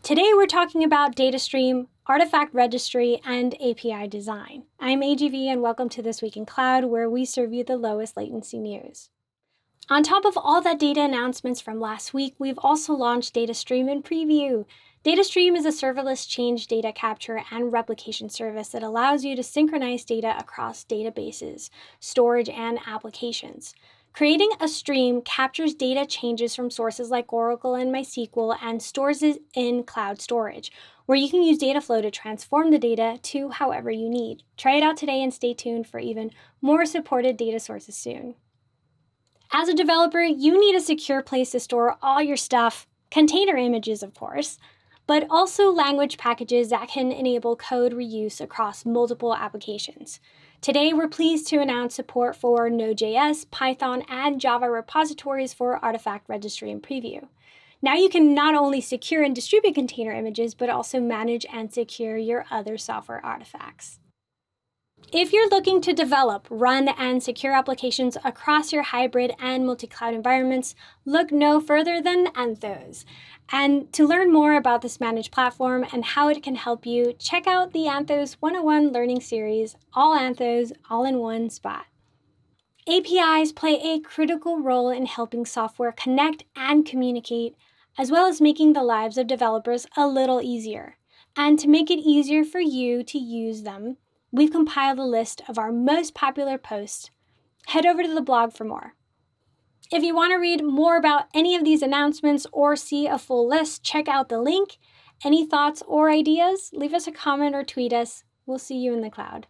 Today we're talking about data stream, artifact registry, and API design. I'm AGV and welcome to This Week in Cloud, where we serve you the lowest latency news. On top of all that data announcements from last week, we've also launched Data Stream in preview. Data Stream is a serverless change data capture and replication service that allows you to synchronize data across databases, storage, and applications. Creating a stream captures data changes from sources like Oracle and MySQL and stores it in cloud storage, where you can use Dataflow to transform the data to however you need. Try it out today and stay tuned for even more supported data sources soon. As a developer, you need a secure place to store all your stuff, container images, of course, but also language packages that can enable code reuse across multiple applications. Today, we're pleased to announce support for Node.js, Python, and Java repositories for Artifact Registry in preview. Now you can not only secure and distribute container images, but also manage and secure your other software artifacts. If you're looking to develop, run, and secure applications across your hybrid and multi-cloud environments, look no further than Anthos. And to learn more about this managed platform and how it can help you, check out the Anthos 101 learning series, All Anthos, all in one spot. APIs play a critical role in helping software connect and communicate, as well as making the lives of developers a little easier. And to make it easier for you to use them, we've compiled a list of our most popular posts. Head over to the blog for more. If you want to read more about any of these announcements or see a full list, check out the link. Any thoughts or ideas? Leave us a comment or tweet us. We'll see you in the cloud.